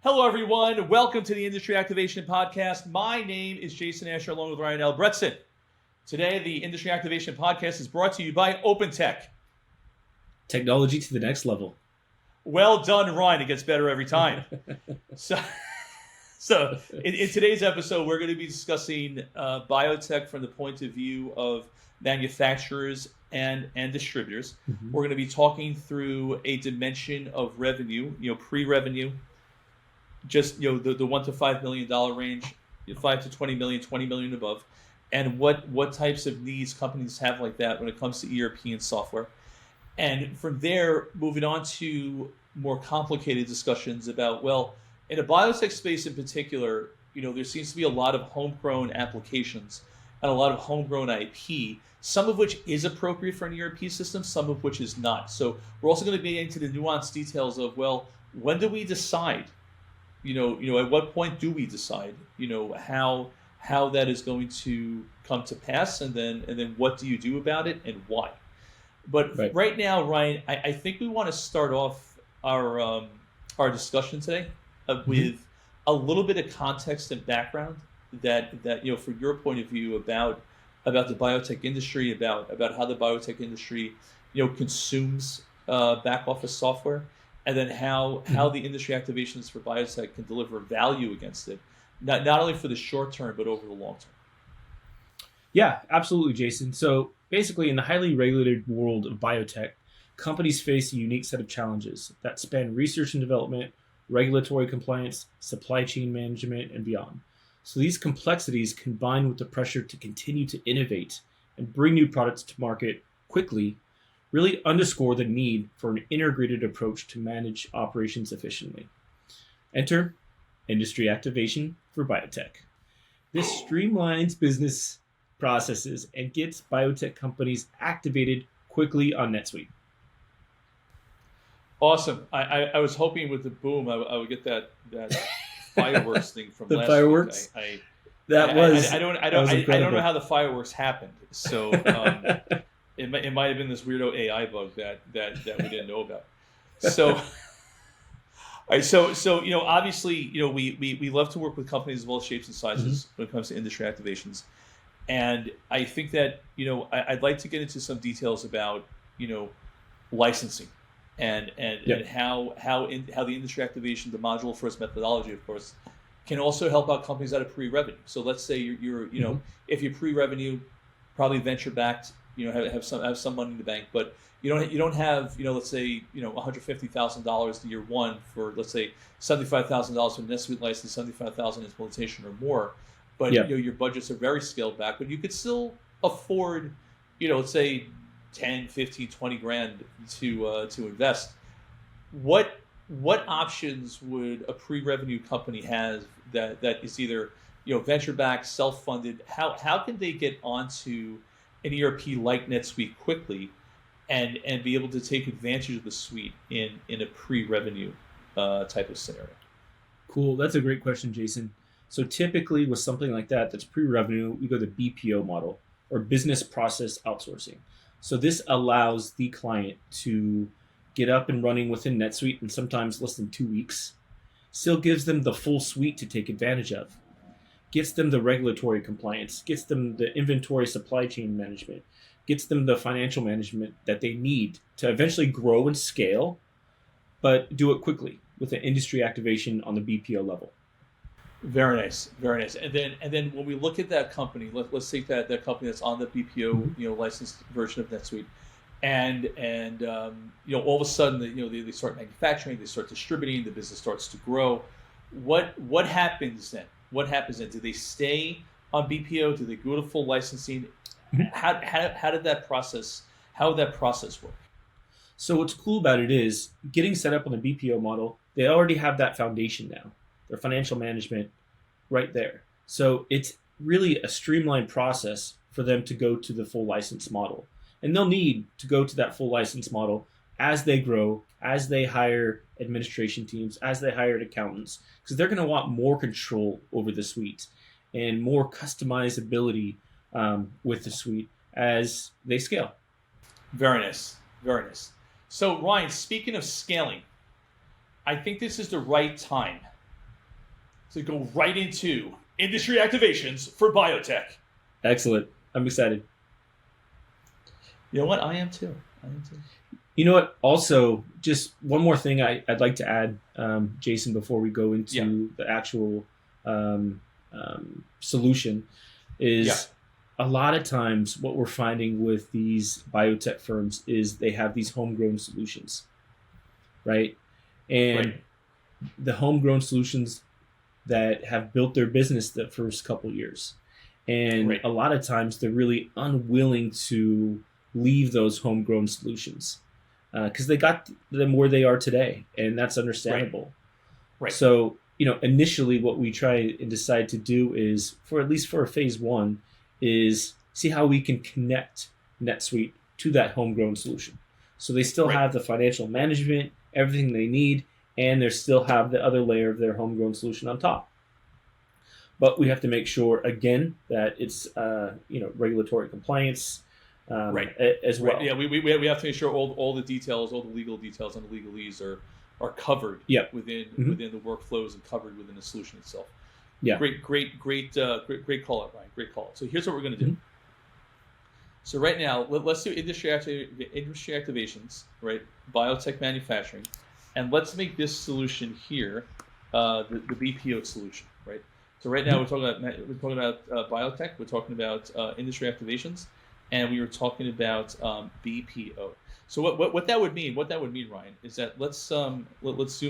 Hello, everyone. Welcome to the Industry Activation Podcast. My name is Jason Asher, along with Ryan Albrechtsen. Today, the Industry Activation Podcast is brought to you by OpenTeQ. Technology to the next level. Well done, Ryan. It gets better every time. So in today's episode, we're going to be discussing biotech from the point of view of manufacturers and distributors. Mm-hmm. We're going to be talking through a dimension of revenue, pre-revenue, just the $1 to $5 million range, 5 to 20 million, 20 million above, and what types of needs companies have like that when it comes to ERP and software. And from there, moving on to more complicated discussions about, in a biotech space in particular, there seems to be a lot of homegrown applications and a lot of homegrown IP, some of which is appropriate for an ERP system, some of which is not. So we're also going to be into the nuanced details of, when do we decide? At what point do we decide? How that is going to come to pass, and then what do you do about it and why? But right now, Ryan, I think we want to start off our discussion today with a little bit of context and background that from your point of view about the biotech industry, about how the biotech industry consumes back office software, and then how the industry activations for biotech can deliver value against it, not only for the short term but over the long term. Yeah, absolutely, Jason. So basically, in the highly regulated world of biotech, companies face a unique set of challenges that span research and development, regulatory compliance, supply chain management, and beyond. So these complexities, combined with the pressure to continue to innovate and bring new products to market quickly, really underscore the need for an integrated approach to manage operations efficiently. Enter Industry Activation for Biotech. This streamlines business processes and gets biotech companies activated quickly on NetSuite. Awesome. I was hoping with the boom I would get that fireworks thing from the last fireworks. week. I don't know how the fireworks happened. So it might have been this weirdo AI bug that we didn't know about. So all right, so obviously we love to work with companies of all shapes and sizes when it comes to industry activations. And I think that, I'd like to get into some details about, licensing and how the industry activation, the module first methodology, of course, can also help out companies out of pre-revenue. So let's say you're if you're pre-revenue, probably venture backed, have some money in the bank, but you don't have, let's say, $150,000 to year one for, let's say, $75,000 for NetSuite license, $75,000 implementation or more. But your budgets are very scaled back, but you could still afford, let's say 10, 15, 20 grand to invest. What options would a pre-revenue company have that is either, venture backed, self-funded? How can they get onto an ERP like NetSuite quickly and be able to take advantage of the suite in a pre-revenue type of scenario? Cool. That's a great question, Jason. So typically with something like that that's pre-revenue, we go the BPO model, or business process outsourcing. So this allows the client to get up and running within NetSuite in sometimes less than 2 weeks. Still gives them the full suite to take advantage of. Gets them the regulatory compliance, gets them the inventory supply chain management, gets them the financial management that they need to eventually grow and scale, but do it quickly with an industry activation on the BPO level. Very nice, very nice. And then when we look at that company, let's take that company that's on the BPO licensed version of NetSuite, and all of a sudden they start manufacturing, they start distributing, the business starts to grow. What happens then? Do they stay on BPO? Do they go to full licensing? How would that process work? So what's cool about it is getting set up on the BPO model, they already have that foundation now, their financial management right there. So it's really a streamlined process for them to go to the full license model. And they'll need to go to that full license model as they grow, as they hire administration teams, as they hire accountants, because they're going to want more control over the suite and more customizability with the suite as they scale. Very nice. Very nice. So Ryan, speaking of scaling, I think this is the right time to go right into industry activations for BioTech. Excellent. I'm excited. You know what? I am too. You know what? Also, just one more thing I'd like to add, Jason, before we go into the actual solution is a lot of times what we're finding with these biotech firms is they have these homegrown solutions, right? And the homegrown solutions that have built their business the first couple years. And a lot of times they're really unwilling to leave those homegrown solutions because they got them where they are today, and that's understandable. Right. So, initially what we try and decide to do is, for at least for a phase one, is see how we can connect NetSuite to that homegrown solution. So they still have the financial management, everything they need, and they still have the other layer of their homegrown solution on top. But we have to make sure, again, that it's regulatory compliance as well. Yeah, we have to make sure all the details, all the legal details and the legalese are covered within the workflows and covered within the solution itself. Yeah. Great call out, Ryan. Great call out. So here's what we're going to do. So right now, let's do industry activations, right? Biotech manufacturing, and let's make this solution here the BPO solution, right? So right now we're talking about biotech, we're talking about industry activations, and we were talking about BPO. So what that would mean, Ryan, is that let's zoom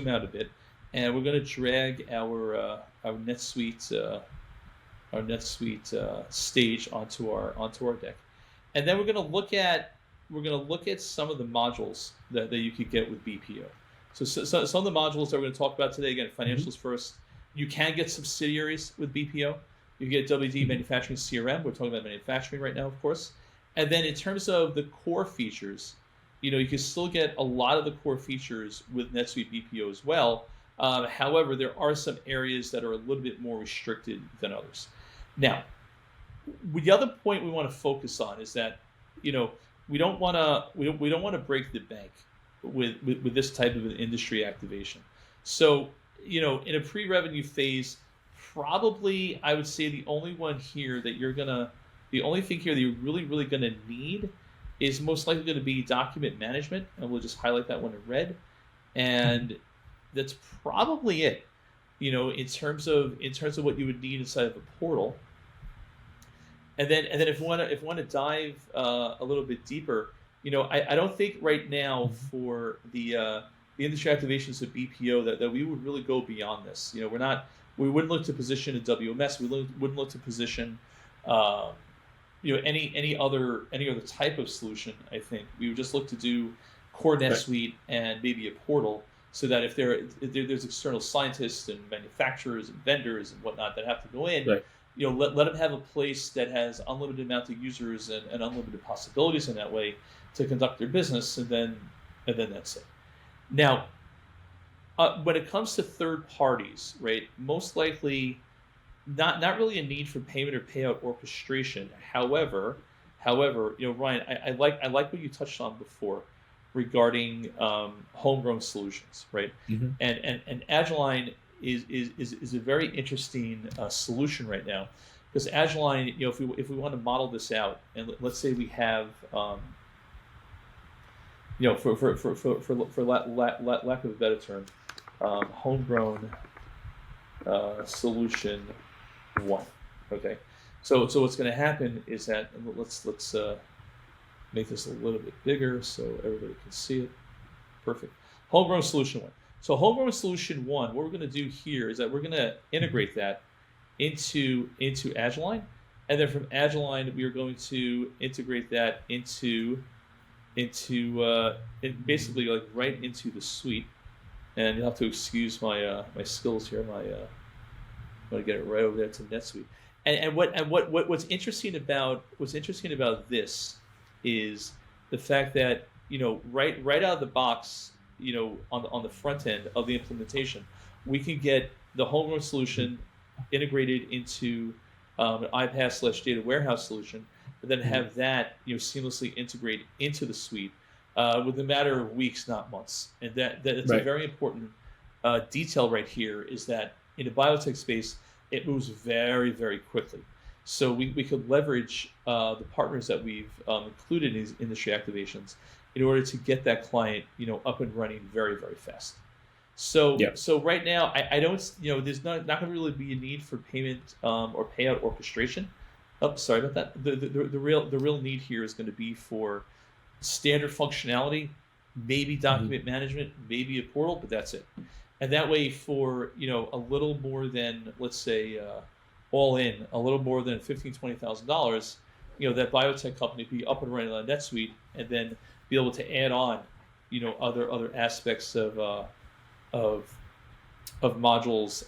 out a bit, and we're going to drag our NetSuite stage onto our deck, and then we're going to look at some of the modules that you could get with BPO. So some of the modules that we're going to talk about today, again, financials first. You can get subsidiaries with BPO. You get WD Manufacturing CRM. We're talking about manufacturing right now, of course. And then in terms of the core features, you can still get a lot of the core features with NetSuite BPO as well. However, there are some areas that are a little bit more restricted than others. Now, the other point we want to focus on is that we don't want to break the bank with this type of an industry activation. So in a pre-revenue phase, probably I would say the only thing here that you're really, really gonna need is most likely going to be document management, and we'll just highlight that one in red. And that's probably it. In terms of what you would need inside of a portal. And then if we want to dive a little bit deeper, I don't think right now for the industry activations of BPO that we would really go beyond this. We wouldn't look to position a WMS. We wouldn't look to position any other type of solution. I think we would just look to do core NetSuite and maybe a portal, so that if there's external scientists and manufacturers and vendors and whatnot that have to go in, let them have a place that has unlimited amount of users and unlimited possibilities in that way to conduct their business, and then that's it. Now, when it comes to third parties, right, most likely not really a need for payment or payout orchestration. However, Ryan, I like what you touched on before regarding homegrown solutions, right? Mm-hmm. And Agiline is a very interesting solution right now, because Agiline, if we want to model this out, and let's say we have for lack of a better term, homegrown solution 1. Okay, so what's going to happen is that, let's make this a little bit bigger so everybody can see it. Perfect. Homegrown solution 1. So homegrown solution 1, what we're going to do here is that we're going to integrate that into Agiline, and then from Agiline we are going to integrate that into basically like right into the suite. And you'll have to excuse my skills here. I'm going to get it right over there to NetSuite. And what's interesting about this is the fact that right out of the box, on the front end of the implementation, we can get the homegrown solution integrated into an iPaaS/data warehouse solution, but then have that seamlessly integrate into the suite with a matter of weeks, not months. And that's a very important detail right here, is that in the biotech space, it moves very, very quickly. So we could leverage the partners that we've included in these industry activations in order to get that client, up and running very, very fast. So so right now, I don't, there's not going to really be a need for payment or payout orchestration. Oh, sorry about that. The real need here is going to be for standard functionality, maybe document management, maybe a portal, but that's it. And that way, for a little more than, let's say, all in, a little more than $15,000-$20,000, that biotech company be up and running on NetSuite, and then be able to add on, other aspects of modules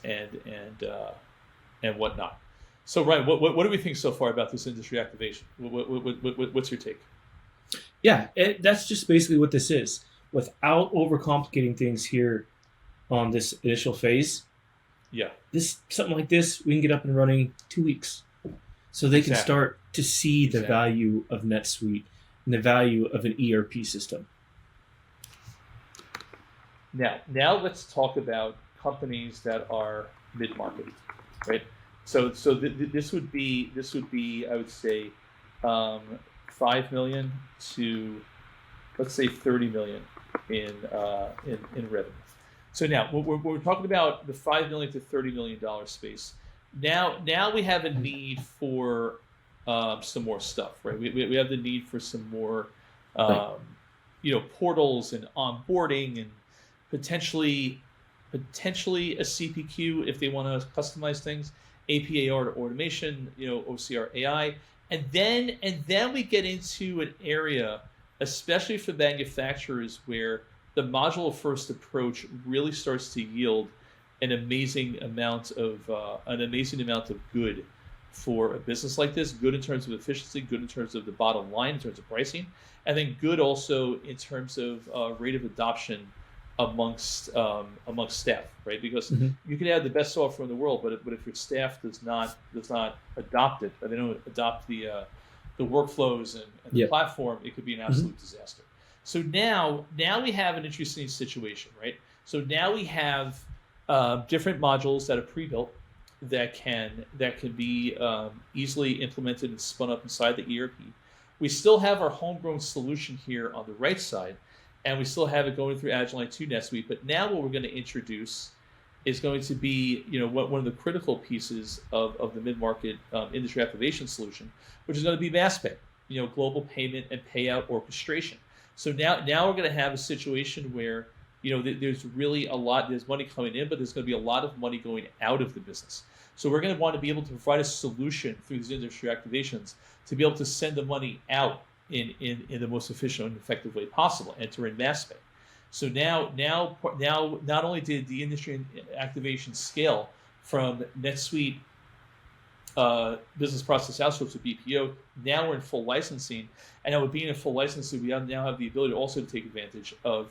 and whatnot. So Ryan, what do we think so far about this industry activation? What's your take? Yeah, that's just basically what this is. Without overcomplicating things here on this initial phase, something like this, we can get up and running 2 weeks. So they can start to see the value of NetSuite and the value of an ERP system. Now let's talk about companies that are mid-market, right? So this would be I would say 5 million to, let's say, 30 million in revenue. So now we're talking about the $5 million to $30 million space. Now we have a need for some more stuff, right? We have the need for some more portals and onboarding, and potentially a CPQ if they want to customize things, APAR to automation, OCR AI, and then we get into an area, especially for manufacturers, where the modular first approach really starts to yield an amazing amount of good for a business like this. Good in terms of efficiency, good in terms of the bottom line, in terms of pricing, and then good also in terms of rate of adoption amongst staff, right? Because you can have the best software in the world, but if your staff does not adopt it, or they don't adopt the workflows and the platform, it could be an absolute disaster. So now we have an interesting situation, right? So now we have different modules that are pre-built that can be easily implemented and spun up inside the ERP. We still have our homegrown solution here on the right side, and we still have it going through Agilent to NetSuite. But now what we're going to introduce is going to be, one of the critical pieces of the mid-market industry activation solution, which is going to be MassPay, global payment and payout orchestration. So now we're going to have a situation where, there's really there's money coming in, but there's going to be a lot of money going out of the business. So we're going to want to be able to provide a solution through these industry activations to be able to send the money out in the most efficient and effective way possible, enter in MassPay. So now, not only did the industry activation scale from NetSuite business process outsource to BPO, now we're in full licensing, and now with being in full licensing, we now have the ability also to take advantage of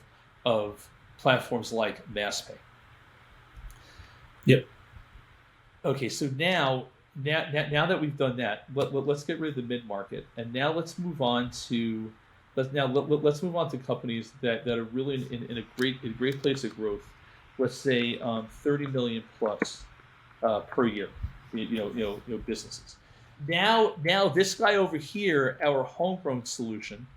platforms like MassPay. Yep. Okay, so now that we've done that, let's get rid of the mid-market, and now let's move on to companies that are really in a great place of growth. Let's say 30 million plus per year, businesses. Now this guy over here, our homegrown solution,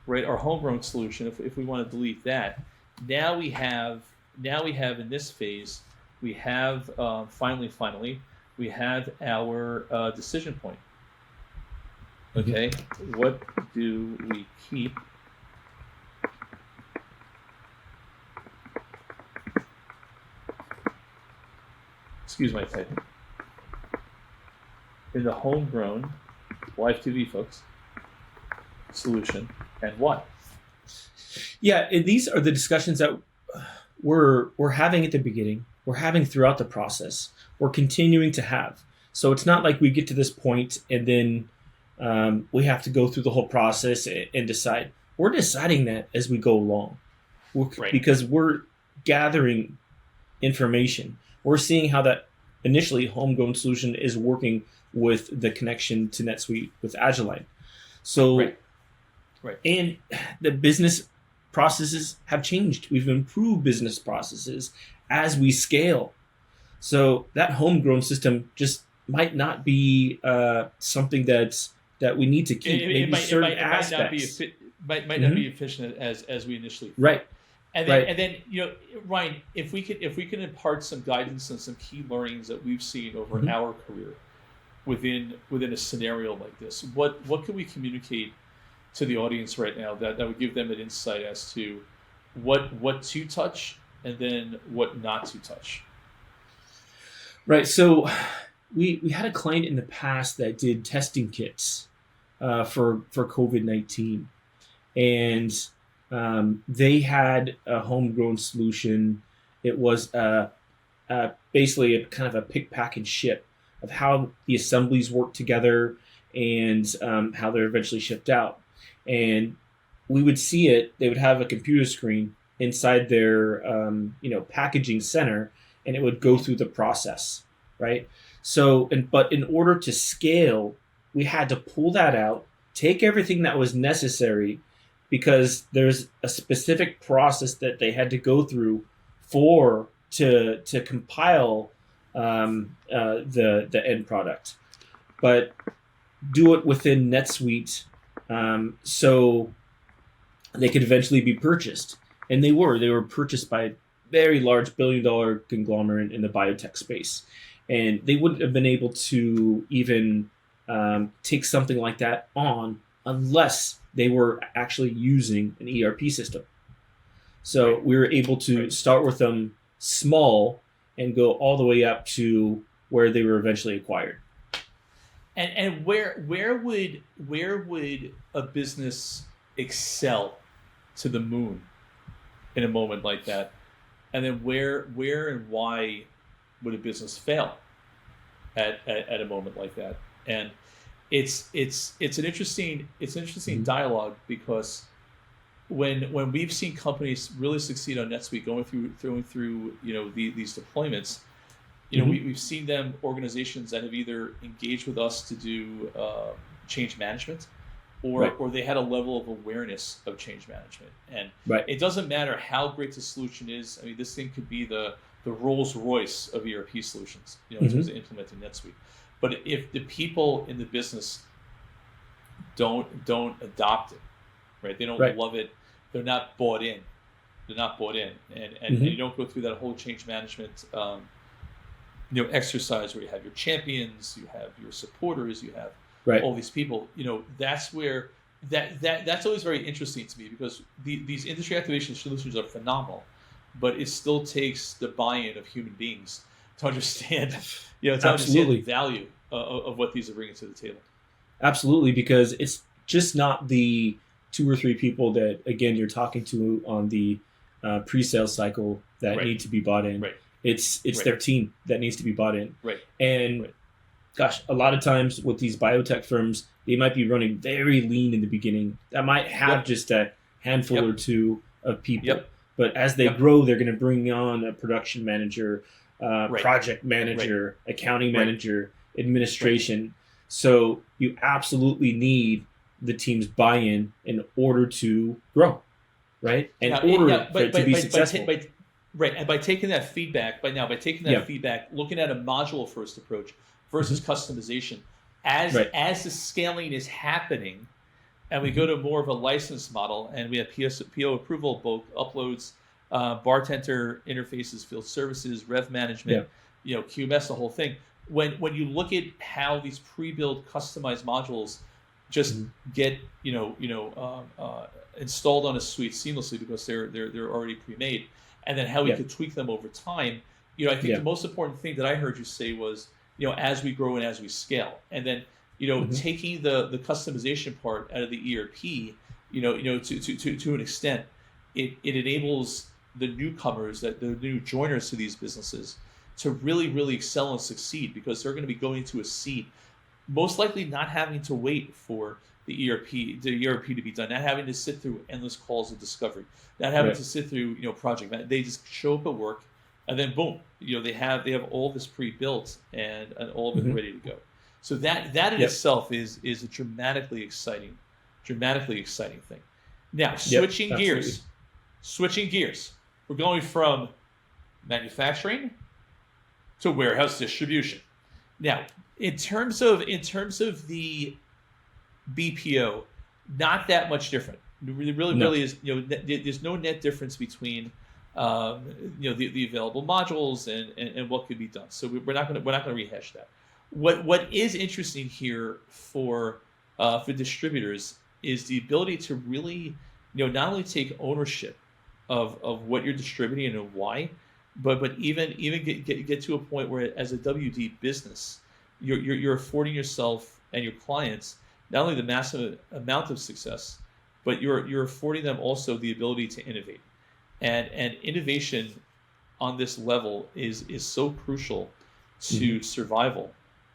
right? Our homegrown solution. If we want to delete that, now we have in this phase, we have finally we have our decision point. Okay, what do we keep? Excuse my typing. In the homegrown live TV, folks, solution, and what? Yeah, and these are the discussions that we're having at the beginning. We're having throughout the process. We're continuing to have. So it's not like we get to this point and then we have to go through the whole process and decide. We're deciding that as we go along, because we're gathering information. We're seeing how that initially homegrown solution is working with the connection to NetSuite with Agilent. So, and the business processes have changed. We've improved business processes as we scale. So that homegrown system just might not be something that we need to keep. Maybe certain aspects might not be efficient as we initially thought. Right. And then Ryan, if we can impart some guidance and some key learnings that we've seen over our career within a scenario like this, what can we communicate to the audience right now that would give them an insight as to what to touch and then what not to touch? Right. So we had a client in the past that did testing kits for COVID-19, and they had a homegrown solution. It was basically a kind of a pick, pack, and ship of how the assemblies work together and how they're eventually shipped out. And we would see it. They would have a computer screen inside their packaging center, and it would go through the process, right? So, but in order to scale, we had to pull that out, take everything that was necessary, because there's a specific process that they had to go through to compile the end product, but do it within NetSuite, so they could eventually be purchased. And they were purchased by a very large billion-dollar conglomerate in the biotech space. And they wouldn't have been able to even take something like that on unless they were actually using an ERP system. So we were able to start with them small and go all the way up to where they were eventually acquired. And where would a business excel to the moon in a moment like that? And then where and why would a business fail at a moment like that? And it's an interesting dialogue, because when we've seen companies really succeed on NetSuite going through these deployments, we've seen them, organizations that have either engaged with us to do change management, or they had a level of awareness of change management. And it doesn't matter how great the solution is. I mean, this thing could be the Rolls Royce of ERP solutions, in terms of implementing NetSuite. But if the people in the business don't adopt it, right? They don't love it. They're not bought in. And you don't go through that whole change management exercise where you have your champions, you have your supporters, you have all these people. That's where that's always very interesting to me, because these industry activation solutions are phenomenal, but it still takes the buy-in of human beings to understand, understand the value of what these are bringing to the table. Absolutely, because it's just not the 2 or 3 people that, again, you're talking to on the pre-sales cycle that need to be bought in. It's their team that needs to be bought in. And gosh, a lot of times with these biotech firms, they might be running very lean in the beginning. That might have just a handful or two of people. But as they grow, they're going to bring on a production manager, project manager, accounting manager, administration. So you absolutely need the team's buy-in in order to grow, right? And for it to be successful. And by taking that feedback, feedback, looking at a module first approach versus customization, as the scaling is happening, and we go to more of a license model, and we have PO approval, bulk uploads, bartender interfaces, field services, rev management, QMS, the whole thing. When you look at how these pre-built customized modules just get installed on a suite seamlessly, because they're already pre-made, and then how we could tweak them over time. I think the most important thing that I heard you say was, as we grow and as we scale, and then taking the customization part out of the ERP, to an extent, it enables the newcomers, the new joiners to these businesses, to really excel and succeed, because they're going to be going to a seat, most likely not having to wait for the ERP to be done, not having to sit through endless calls of discovery, not having to sit through project. They just show up at work, and then boom, they have all this pre-built and all of it ready to go. So that in itself is a dramatically exciting thing. Now switching gears, we're going from manufacturing to warehouse distribution. Now, in terms of the BPO, not that much different. Really is, there's no net difference between the available modules and what could be done. So we're not going to rehash that. What is interesting here for distributors is the ability to really not only take ownership of what you're distributing and why, but even get to a point where as a WD business, you're affording yourself and your clients not only the massive amount of success, but you're affording them also the ability to innovate. And innovation on this level is so crucial to survival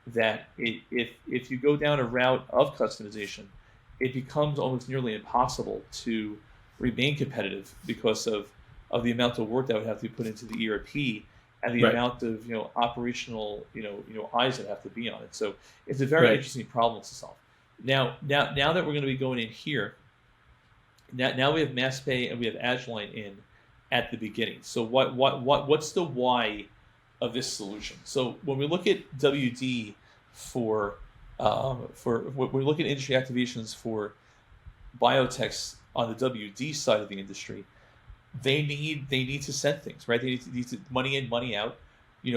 that if you go down a route of customization, it becomes almost nearly impossible to remain competitive because of the amount of work that would have to be put into the ERP and the amount of operational eyes that have to be on it. So it's a very interesting problem to solve. Now that we're going to be going in here, now we have MassPay and we have Agilent in at the beginning. So what's the why of this solution? So when we look at WD for when we look at industry activations for biotechs on the WD side of the industry, they need to send things, right? They need to money in, money out,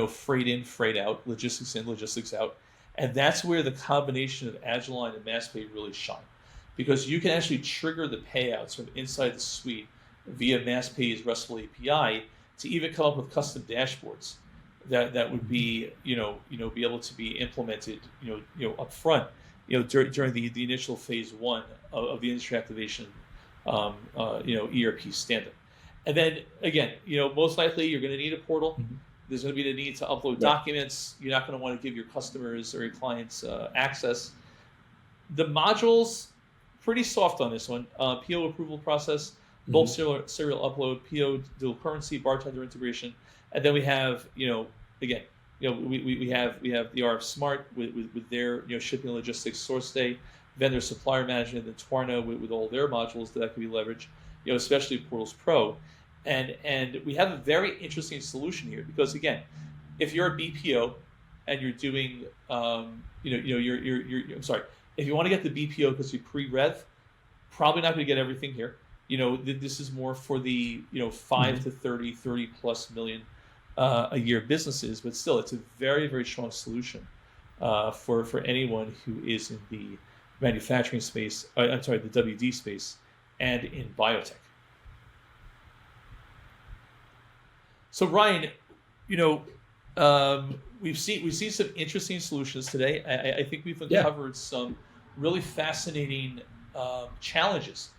freight in, freight out, logistics in, logistics out. And that's where the combination of Agilent and MassPay really shine, because you can actually trigger the payouts from inside the suite via MassPay's RESTful API to even come up with custom dashboards that would be be able to be implemented up front during the initial phase one of the industry activation ERP stand-up. And then again, most likely you're going to need a portal. There's going to be the need to upload documents. You're not going to want to give your customers or your clients access. The modules, pretty soft on this one. PO approval process, bulk serial upload, PO dual currency, bartender integration, and then we have we have the RF Smart with their shipping logistics source day, vendor supplier management, and Twarna with all their modules that can be leveraged, especially Portals Pro. And we have a very interesting solution here because again, if you're a BPO and you're doing if you want to get the BPO because you pre-rev, probably not going to get everything here. This is more for the 5 to 30 plus million a year businesses, but still it's a very, very strong solution for anyone who is in the manufacturing space, the WD space, and in biotech. So Ryan, we've seen some interesting solutions today. I think we've uncovered some really fascinating challenges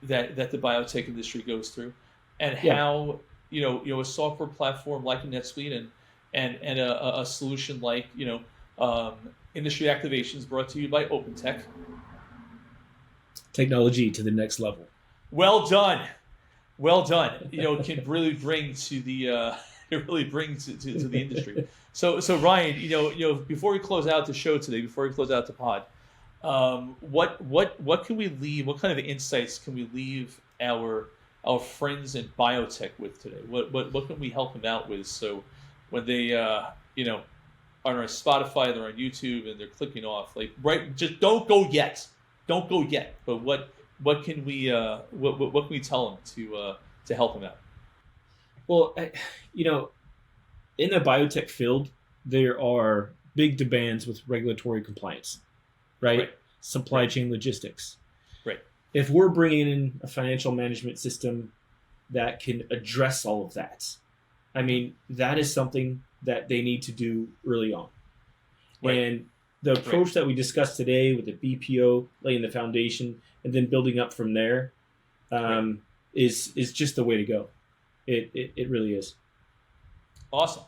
that the biotech industry goes through, and how a software platform like NetSuite and a solution like Industry Activations brought to you by OpenTeQ. Technology to the next level. Well done. Can really bring to the to the industry. So Ryan, before we close out the show today, before we close out the pod, what can we leave? What kind of insights can we leave our friends in biotech with today? What can we help them out with? So when they are on Spotify, they're on YouTube, and they're clicking off, just don't go yet. But what can we tell them to help them out? Well, in the biotech field, there are big demands with regulatory compliance, right? Supply chain logistics. Right. If we're bringing in a financial management system that can address all of that, that is something that they need to do early on. Right. And the approach that we discussed today with the BPO, laying the foundation, and then building up from there, is just the way to go. It really is. Awesome.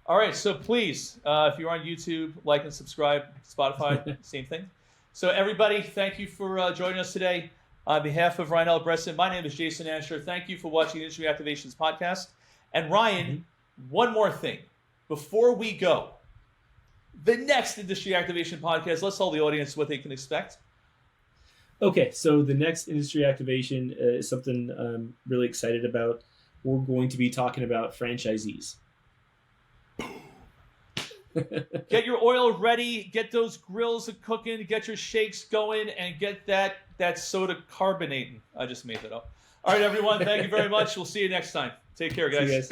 All right, so please, if you're on YouTube, like and subscribe. Spotify, same thing. So everybody, thank you for joining us today. On behalf of Ryan L. Bresson, my name is Jason Asher. Thank you for watching the Industry Activations Podcast. And Ryan, one more thing. Before we go, the next Industry Activation Podcast, let's tell the audience what they can expect. Okay, so the next Industry Activation is something I'm really excited about. We're going to be talking about franchisees. Get your oil ready. Get those grills cooking. Get your shakes going, and get that soda carbonating. I just made that up. All right, everyone. Thank you very much. We'll see you next time. Take care, guys. See you guys.